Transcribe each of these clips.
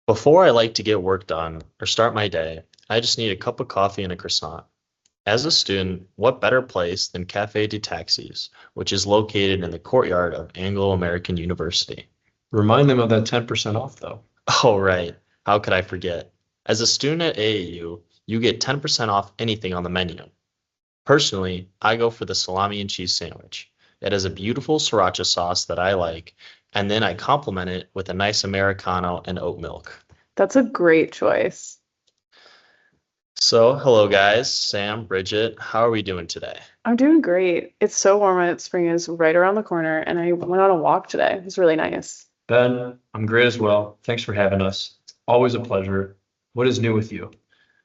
Before I like to get work done or start my day, I just need a cup of coffee and a croissant. As a student, what better place than Cafe de Taxis, which is located in the courtyard of Anglo-American University? Remind them of that 10% off, though. Oh, right. How could I forget? As a student at AAU, you get 10% off anything on the menu. Personally, I go for the salami and cheese sandwich. It has a beautiful sriracha sauce that I like, and then I complement it with a nice Americano and oat milk. That's a great choice. So, hello guys, Sam, Bridget, how are we doing today? I'm doing great. It's so warm out. Spring is right around the corner, and I went on a walk today. It was really nice. Ben, I'm great as well. Thanks for having us. It's always a pleasure. What is new with you?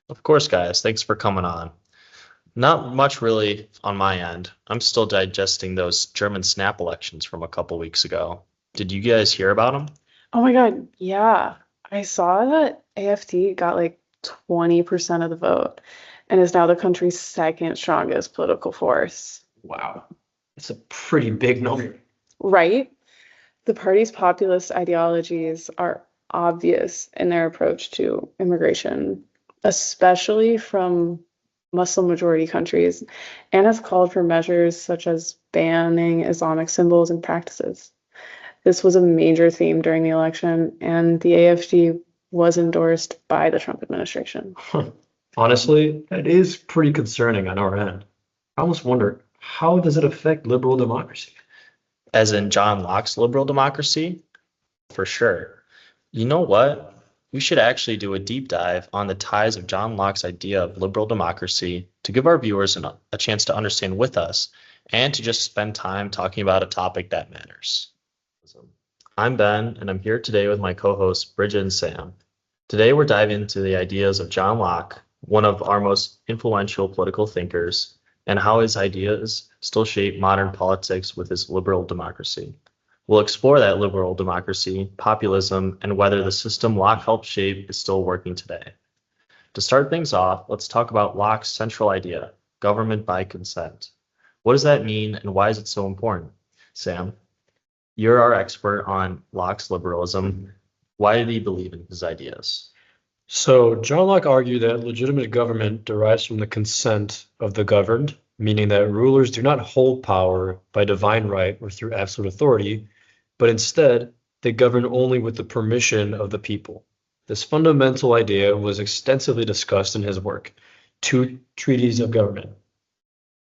Of course, guys, thanks for coming on. Not much really on my end. I'm still digesting those German snap elections from a couple weeks ago. Did you guys hear about them? Oh my God, yeah. I saw that AFD got like 20% of the vote and is now the country's second strongest political force. Wow, it's a pretty big number. Right? The party's populist ideologies are obvious in their approach to immigration, especially from Muslim majority countries, and has called for measures such as banning Islamic symbols and practices. This was a major theme during the election, and the AfD was endorsed by the Trump administration. Honestly, it is pretty concerning on our end. I almost wonder, how does it affect liberal democracy? As in John Locke's liberal democracy? For sure. You know what? We should actually do a deep dive on the ties of John Locke's idea of liberal democracy to give our viewers a chance to understand with us and to just spend time talking about a topic that matters. I'm Ben, and I'm here today with my co-hosts Bridget and Sam. Today we're diving into the ideas of John Locke, one of our most influential political thinkers, and how his ideas still shape modern politics with his liberal democracy. We'll explore that liberal democracy, populism, and whether the system Locke helped shape is still working today. To start things off, let's talk about Locke's central idea, government by consent. What does that mean, and why is it so important? Sam, you're our expert on Locke's liberalism. Why did he believe in his ideas? So, John Locke argued that legitimate government derives from the consent of the governed, meaning that rulers do not hold power by divine right or through absolute authority, but instead they govern only with the permission of the people. This fundamental idea was extensively discussed in his work, Two Treatises of Government,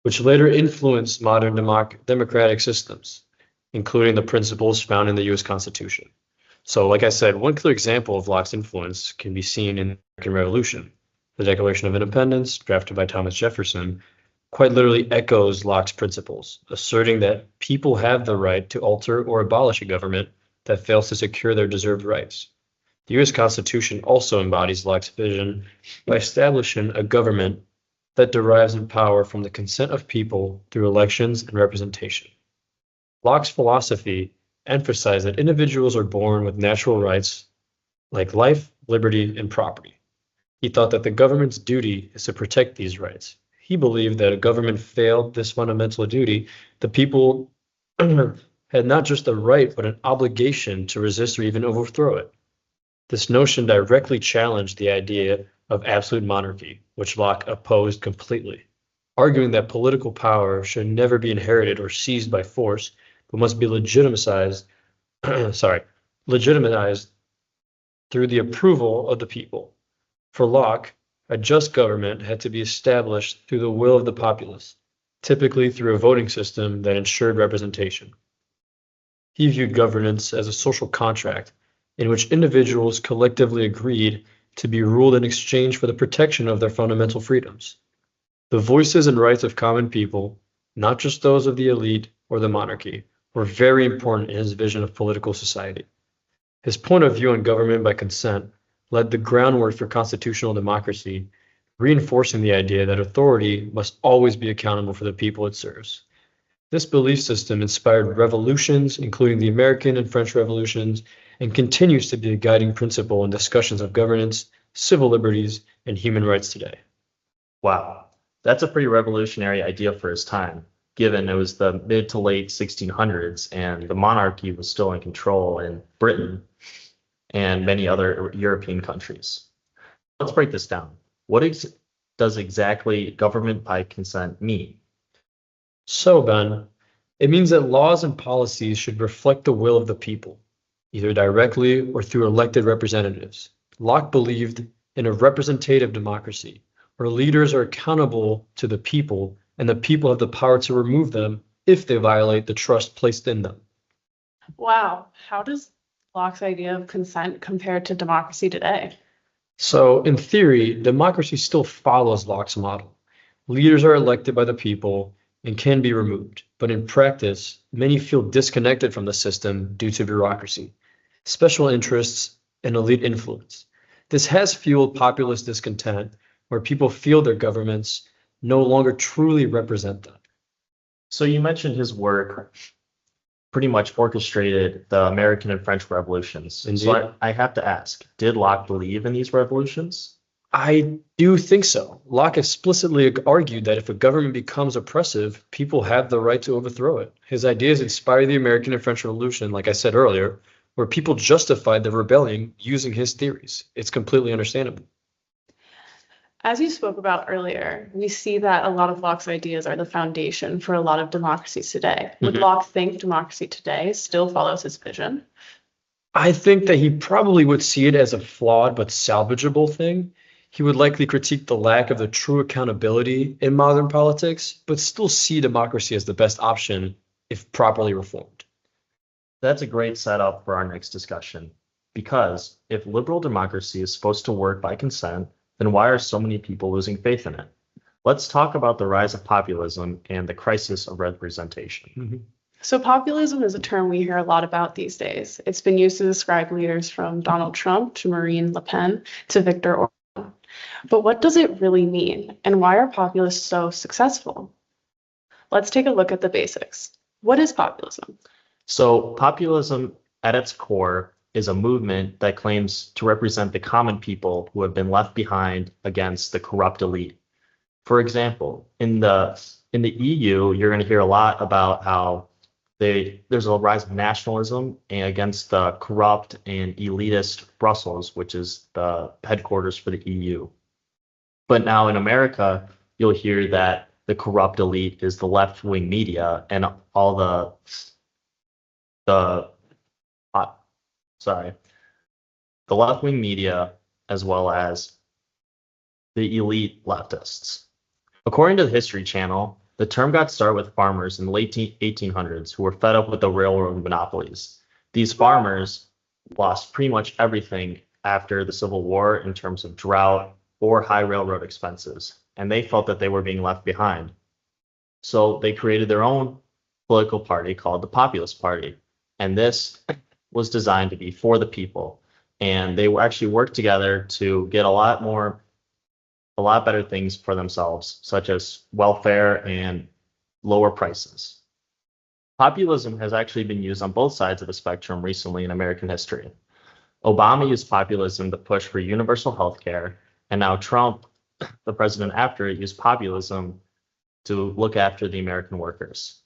which later influenced modern democratic systems, including the principles found in the U.S. Constitution. So, like I said, one clear example of Locke's influence can be seen in the American Revolution. The Declaration of Independence, drafted by Thomas Jefferson, quite literally echoes Locke's principles, asserting that people have the right to alter or abolish a government that fails to secure their deserved rights. The U.S. Constitution also embodies Locke's vision by establishing a government that derives in power from the consent of people through elections and representation. Locke's philosophy emphasized that individuals are born with natural rights like life, liberty, and property. He thought that the government's duty is to protect these rights. He believed that a government failed this fundamental duty, the people had not just a right, but an obligation to resist or even overthrow it. This notion directly challenged the idea of absolute monarchy, which Locke opposed completely, arguing that political power should never be inherited or seized by force, but must be legitimized through the approval of the people. For Locke, a just government had to be established through the will of the populace, typically through a voting system that ensured representation. He viewed governance as a social contract in which individuals collectively agreed to be ruled in exchange for the protection of their fundamental freedoms. The voices and rights of common people, not just those of the elite or the monarchy, were very important in his vision of political society. His point of view on government by consent laid the groundwork for constitutional democracy, reinforcing the idea that authority must always be accountable for the people it serves. This belief system inspired revolutions, including the American and French revolutions, and continues to be a guiding principle in discussions of governance, civil liberties, and human rights today. Wow, that's a pretty revolutionary idea for his time, given it was the mid to late 1600s and the monarchy was still in control in Britain. and many other European countries. Let's break this down. Does exactly government by consent mean? So, Ben, it means that laws and policies should reflect the will of the people, either directly or through elected representatives. Locke believed in a representative democracy, where leaders are accountable to the people and the people have the power to remove them if they violate the trust placed in them. Wow, how does Locke's idea of consent compare to democracy today? So, in theory, democracy still follows Locke's model. Leaders are elected by the people and can be removed, but in practice, many feel disconnected from the system due to bureaucracy, special interests, and elite influence. This has fueled populist discontent, where people feel their governments no longer truly represent them. So you mentioned his work pretty much orchestrated the American and French revolutions. So Indeed. I have to ask, did Locke believe in these revolutions? I do think so. Locke explicitly argued that if a government becomes oppressive, people have the right to overthrow it. His ideas inspired the American and French Revolution, like I said earlier, where people justified the rebellion using his theories. It's completely understandable. As you spoke about earlier, we see that a lot of Locke's ideas are the foundation for a lot of democracies today. Would Mhm. Locke think democracy today still follows his vision? I think that he probably would see it as a flawed but salvageable thing. He would likely critique the lack of the true accountability in modern politics, but still see democracy as the best option if properly reformed. That's a great setup for our next discussion. Because if liberal democracy is supposed to work by consent, then why are so many people losing faith in it? Let's talk about the rise of populism and the crisis of representation. So, populism is a term we hear a lot about these days. It's been used to describe leaders from Donald Trump to Marine Le Pen to Viktor Orban. But what does it really mean, and why are populists so successful? Let's take a look at the basics. What is populism? So, populism at its core is a movement that claims to represent the common people who have been left behind against the corrupt elite. For example, in the EU, you're going to hear a lot about how there's a rise of nationalism against the corrupt and elitist Brussels, which is the headquarters for the EU. But now in America, you'll hear that the corrupt elite is the left-wing media and all the the left-wing media as well as the elite leftists. According to the History Channel, the term got started with farmers in the late 1800s who were fed up with the railroad monopolies. These farmers lost pretty much everything after the Civil War in terms of drought or high railroad expenses, and they felt that they were being left behind. So they created their own political party called the Populist Party, and this was designed to be for the people. And they actually worked together to get a lot better things for themselves, such as welfare and lower prices. Populism has actually been used on both sides of the spectrum recently in American history. Obama used populism to push for universal health care, and now Trump, the president after it, used populism to look after the American workers.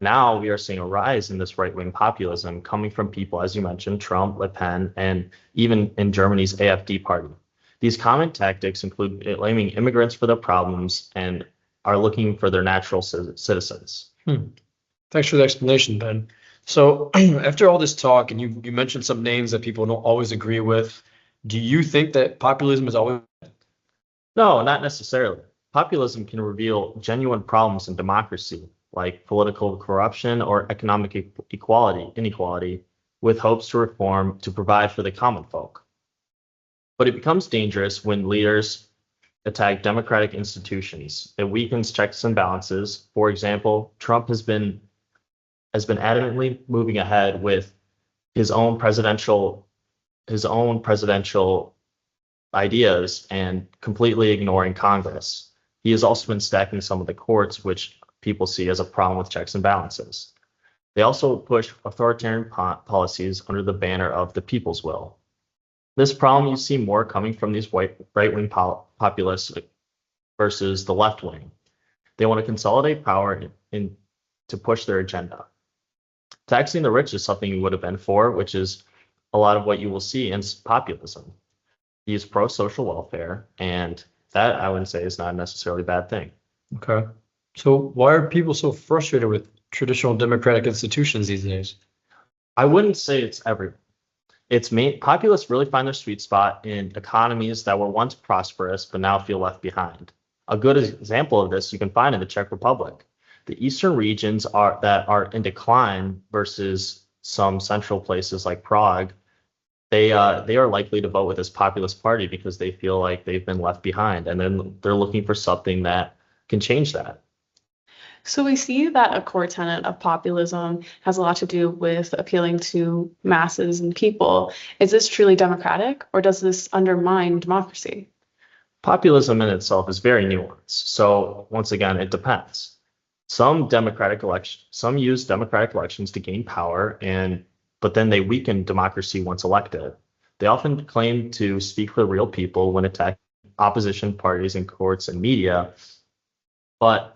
Now we are seeing a rise in this right-wing populism coming from people, as you mentioned, Trump, Le Pen, and even in Germany's AfD party. These common tactics include blaming immigrants for their problems and are looking for their natural citizens. Thanks for the explanation, Ben. So after all this talk, and you mentioned some names that people don't always agree with, do you think that populism is always... No, not necessarily. Populism can reveal genuine problems in democracy, like political corruption or economic inequality, with hopes to reform to provide for the common folk. But it becomes dangerous when leaders attack democratic institutions. It weakens checks and balances. For example, Trump has been adamantly moving ahead with his own presidential ideas and completely ignoring Congress. He has also been stacking some of the courts, which people see as a problem with checks and balances. They also push authoritarian policies under the banner of the people's will. This problem you see more coming from these right-wing populists versus the left wing. They want to consolidate power to push their agenda. Taxing the rich is something you would have been for, which is a lot of what you will see in populism. He's pro-social welfare, and that I wouldn't say is not necessarily a bad thing. Okay. So why are people so frustrated with traditional democratic institutions these days? I wouldn't say it's everyone. Populists really find their sweet spot in economies that were once prosperous but now feel left behind. A good example of this you can find in the Czech Republic. The eastern regions that are in decline versus some central places like Prague. They are likely to vote with this populist party because they feel like they've been left behind, and then they're looking for something that can change that. So we see that a core tenet of populism has a lot to do with appealing to masses and people. Is this truly democratic, or does this undermine democracy? Populism in itself is very nuanced. So once again, it depends. Some use democratic elections to gain power, but then they weaken democracy once elected. They often claim to speak for the real people when attacking opposition parties in courts and media, but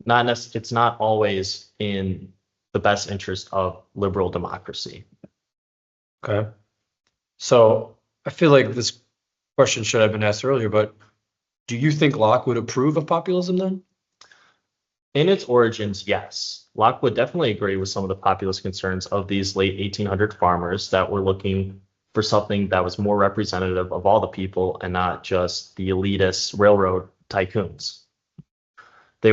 it's not always in the best interest of liberal democracy. Okay. So I feel like this question should have been asked earlier, but do you think Locke would approve of populism then? In its origins, yes. Locke would definitely agree with some of the populist concerns of these late 1800 farmers that were looking for something that was more representative of all the people and not just the elitist railroad tycoons. He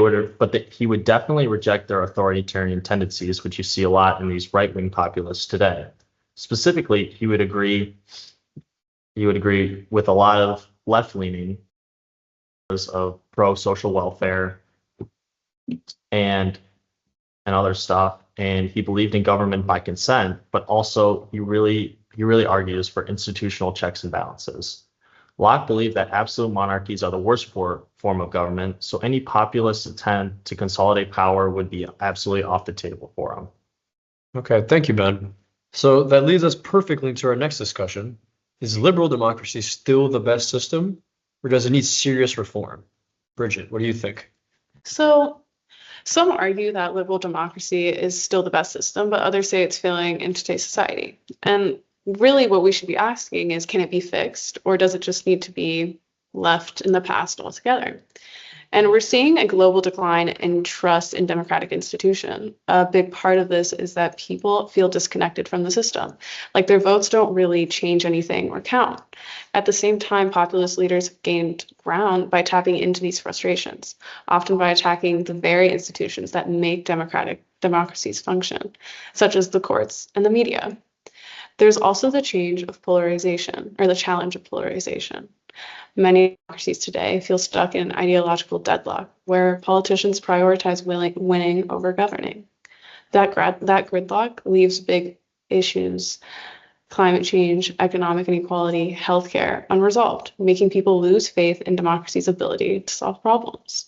would definitely reject their authoritarian tendencies, which you see a lot in these right-wing populists today. Specifically, he would agree with a lot of left-leaning of pro-social welfare and other stuff, and he believed in government by consent, but also he really argues for institutional checks and balances. Locke believed that absolute monarchies are the worst form of government, so any populist attempt to consolidate power would be absolutely off the table for him. Okay, thank you, Ben. So that leads us perfectly to our next discussion. Is liberal democracy still the best system, or does it need serious reform? Bridget, what do you think? So some argue that liberal democracy is still the best system, but others say it's failing in today's society. And really what we should be asking is, can it be fixed, or does it just need to be left in the past altogether? And we're seeing a global decline in trust in democratic institutions. A big part of this is that people feel disconnected from the system. Like their votes don't really change anything or count. At the same time, populist leaders have gained ground by tapping into these frustrations, often by attacking the very institutions that make democratic democracies function, such as the courts and the media. There's also the change of polarization, or the challenge of polarization. Many democracies today feel stuck in ideological deadlock, where politicians prioritize winning over governing. That gridlock leaves big issues, climate change, economic inequality, healthcare, unresolved, making people lose faith in democracy's ability to solve problems.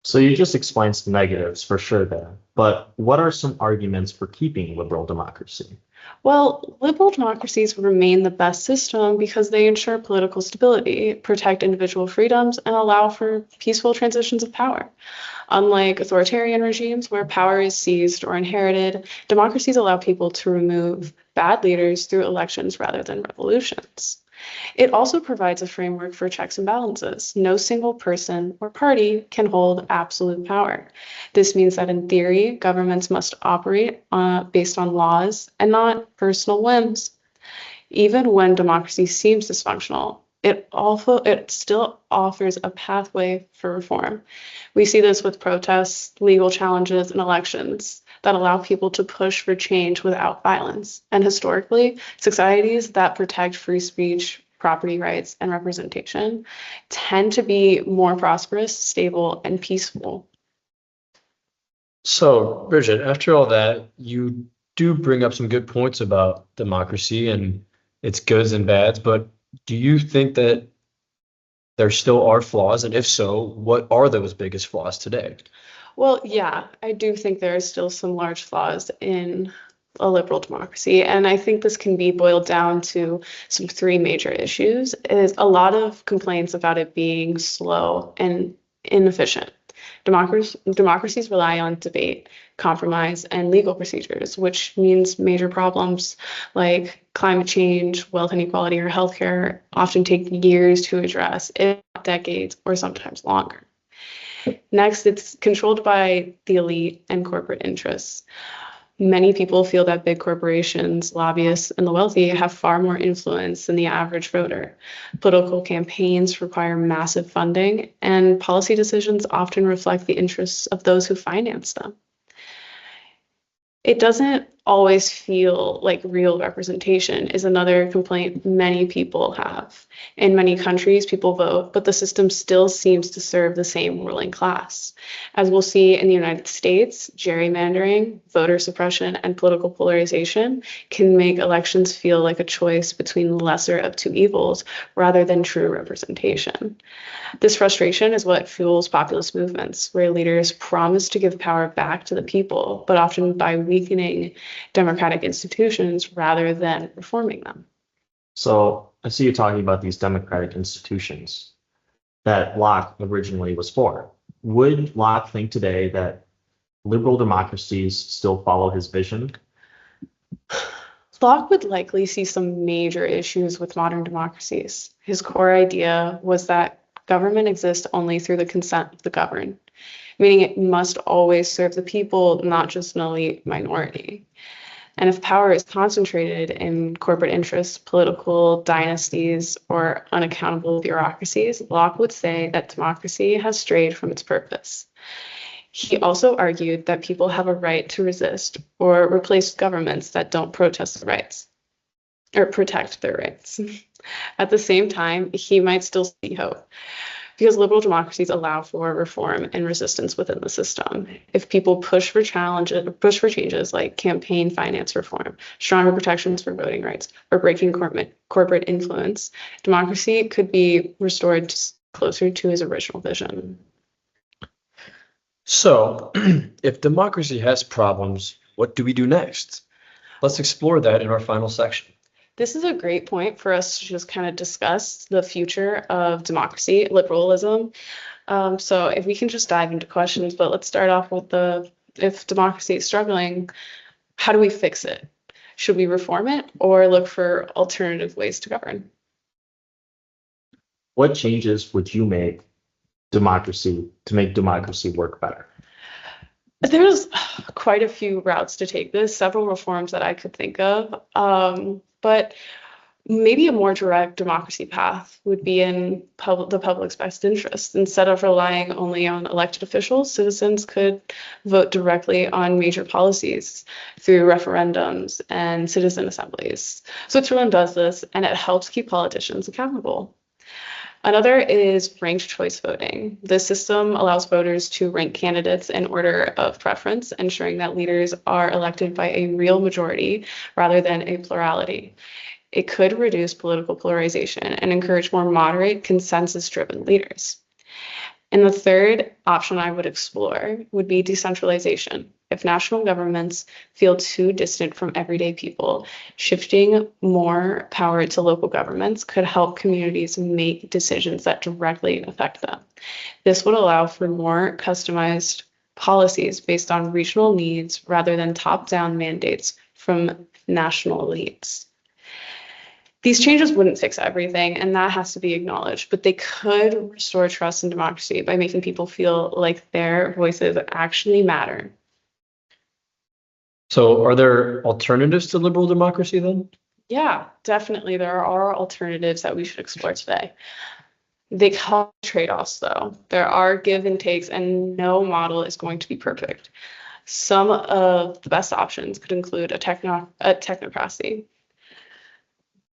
So you just explained some negatives for sure there, but what are some arguments for keeping liberal democracy? Well, liberal democracies remain the best system because they ensure political stability, protect individual freedoms, and allow for peaceful transitions of power. Unlike authoritarian regimes where power is seized or inherited, democracies allow people to remove bad leaders through elections rather than revolutions. It also provides a framework for checks and balances. No single person or party can hold absolute power. This means that in theory, governments must operate based on laws and not personal whims. Even when democracy seems dysfunctional, it still offers a pathway for reform. We see this with protests, legal challenges, and elections that allow people to push for change without violence. And historically, societies that protect free speech, property rights, and representation tend to be more prosperous, stable, and peaceful. So, Bridget, after all that, you do bring up some good points about democracy and its goods and bads, but do you think that there still are flaws? And if so, what are those biggest flaws today? Well, yeah, I do think there are still some large flaws in a liberal democracy. And I think this can be boiled down to some three major issues. Is a lot of complaints about it being slow and inefficient. Democracies rely on debate, compromise, and legal procedures, which means major problems like climate change, wealth inequality, or healthcare often take years to address, if not decades or sometimes longer. Next, it's controlled by the elite and corporate interests. Many people feel that big corporations, lobbyists, and the wealthy have far more influence than the average voter. Political campaigns require massive funding, and policy decisions often reflect the interests of those who finance them. It doesn't always feel like real representation is another complaint many people have. In many countries, people vote, but the system still seems to serve the same ruling class. As we'll see in the United States, gerrymandering, voter suppression, and political polarization can make elections feel like a choice between the lesser of two evils rather than true representation. This frustration is what fuels populist movements, where leaders promise to give power back to the people, but often by weakening democratic institutions rather than reforming them. So I see you talking about these democratic institutions that Locke originally was for. Would Locke think today that liberal democracies still follow his vision? Locke would likely see some major issues with modern democracies. His core idea was that government exists only through the consent of the governed, meaning it must always serve the people, not just an elite minority. And if power is concentrated in corporate interests, political dynasties, or unaccountable bureaucracies, Locke would say that democracy has strayed from its purpose. He also argued that people have a right to resist or replace governments that don't protest their rights or protect their rights. At the same time, he might still see hope because liberal democracies allow for reform and resistance within the system. If people push for changes like campaign finance reform, stronger protections for voting rights, or breaking corporate influence, democracy could be restored closer to his original vision. So, if democracy has problems, what do we do next? Let's explore that in our final section. This is a great point for us to just kind of discuss the future of democracy, liberalism. So if we can just dive into questions, but let's start off with if democracy is struggling, how do we fix it? Should we reform it or look for alternative ways to govern? What changes would you make to make democracy work better? There's quite a few routes to take this, several reforms that I could think of. But maybe a more direct democracy path would be in the public's best interest. Instead of relying only on elected officials, citizens could vote directly on major policies through referendums and citizen assemblies. Switzerland does this, and it helps keep politicians accountable. Another is ranked choice voting. This system allows voters to rank candidates in order of preference, ensuring that leaders are elected by a real majority rather than a plurality. It could reduce political polarization and encourage more moderate, consensus-driven leaders. And the third option I would explore would be decentralization. If national governments feel too distant from everyday people, shifting more power to local governments could help communities make decisions that directly affect them. This would allow for more customized policies based on regional needs rather than top-down mandates from national elites. These changes wouldn't fix everything, and that has to be acknowledged, but they could restore trust in democracy by making people feel like their voices actually matter. So, are there alternatives to liberal democracy then? Yeah, definitely. There are alternatives that we should explore today. They come with trade-offs, though. There are give and takes, and no model is going to be perfect. Some of the best options could include a technocracy.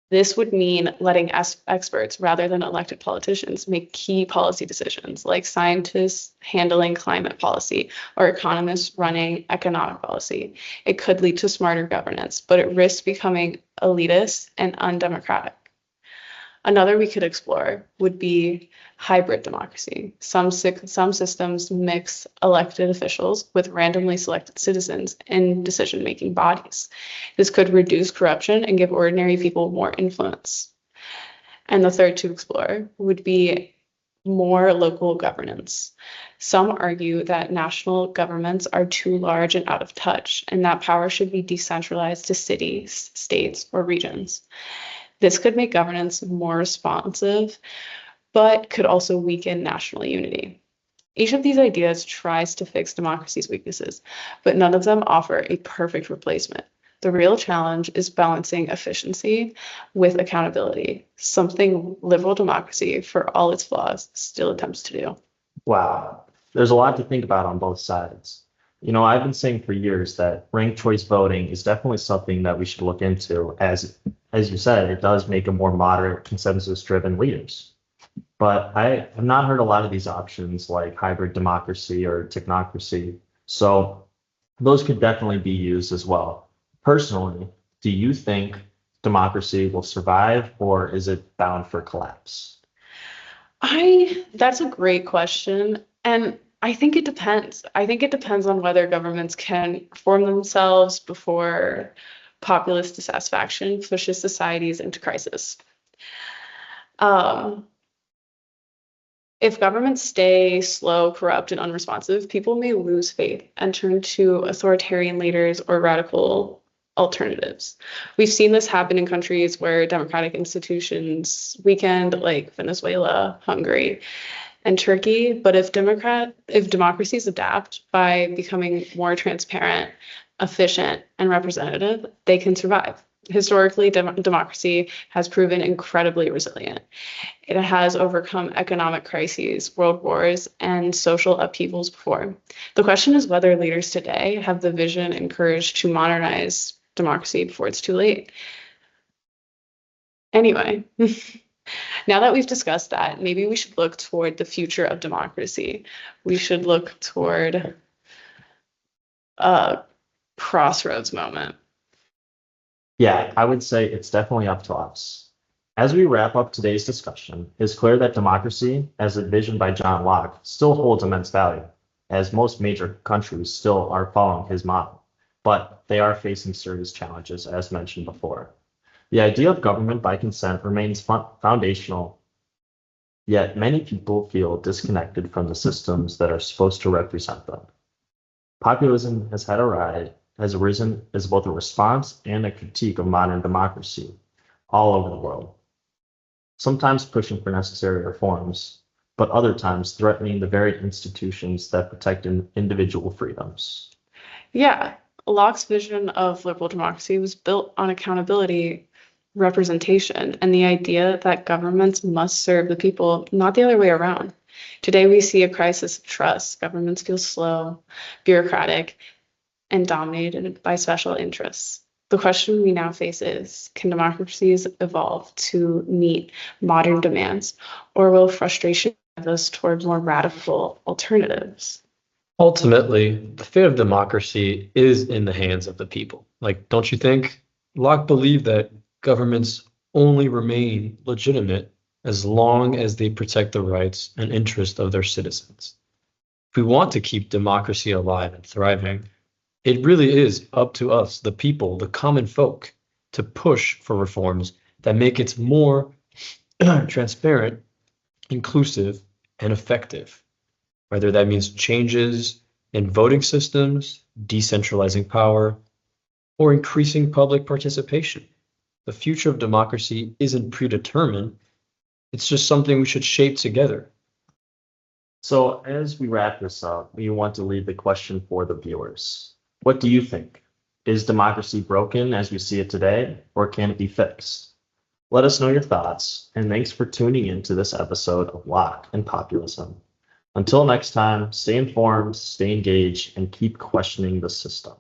This would mean letting experts, rather than elected politicians, make key policy decisions, like scientists handling climate policy or economists running economic policy. It could lead to smarter governance, but it risks becoming elitist and undemocratic. Another we could explore would be hybrid democracy. Some systems mix elected officials with randomly selected citizens in decision-making bodies. This could reduce corruption and give ordinary people more influence. And the third to explore would be more local governance. Some argue that national governments are too large and out of touch, and that power should be decentralized to cities, states, or regions. This could make governance more responsive, but could also weaken national unity. Each of these ideas tries to fix democracy's weaknesses, but none of them offer a perfect replacement. The real challenge is balancing efficiency with accountability, something liberal democracy, for all its flaws, still attempts to do. Wow, there's a lot to think about on both sides. I've been saying for years that ranked choice voting is definitely something that we should look into, as you said, it does make a more moderate, consensus-driven leaders. But I have not heard a lot of these options like hybrid democracy or technocracy. So those could definitely be used as well. Personally, do you think democracy will survive, or is it bound for collapse? That's a great question. And I think it depends. I think it depends on whether governments can reform themselves before populist dissatisfaction pushes societies into crisis. Um, if governments stay slow, corrupt, and unresponsive, people may lose faith and turn to authoritarian leaders or radical alternatives. We've seen this happen in countries where democratic institutions weakened, like Venezuela, Hungary, and Turkey. But if democracies adapt by becoming more transparent, efficient, and representative, they can survive. Historically, democracy has proven incredibly resilient. It has overcome economic crises, world wars, and social upheavals before. The question is whether leaders today have the vision and courage to modernize democracy before it's too late. Anyway, now that we've discussed that, maybe we should look toward the future of democracy. We should look toward a crossroads moment. Yeah, I would say it's definitely up to us. As we wrap up today's discussion, it's clear that democracy, as envisioned by John Locke, still holds immense value, as most major countries still are following his model, but they are facing serious challenges, as mentioned before. The idea of government by consent remains foundational, yet many people feel disconnected from the systems that are supposed to represent them. Populism has arisen as both a response and a critique of modern democracy all over the world, sometimes pushing for necessary reforms, but other times threatening the very institutions that protect individual freedoms. Yeah, Locke's vision of liberal democracy was built on accountability, representation, and the idea that governments must serve the people, not the other way around. Today, we see a crisis of trust. Governments feel slow, bureaucratic, and dominated by special interests. The question we now face is, can democracies evolve to meet modern demands, or will frustration drive us toward more radical alternatives? Ultimately, the fate of democracy is in the hands of the people. Don't you think? Locke believed that governments only remain legitimate as long as they protect the rights and interests of their citizens. If we want to keep democracy alive and thriving, it really is up to us, the people, the common folk, to push for reforms that make it more transparent, inclusive, and effective. Whether that means changes in voting systems, decentralizing power, or increasing public participation. The future of democracy isn't predetermined. It's just something we should shape together. So as we wrap this up, we want to leave the question for the viewers. What do you think? Is democracy broken as we see it today, or can it be fixed? Let us know your thoughts, and thanks for tuning in to this episode of Locke and Populism. Until next time, stay informed, stay engaged, and keep questioning the system.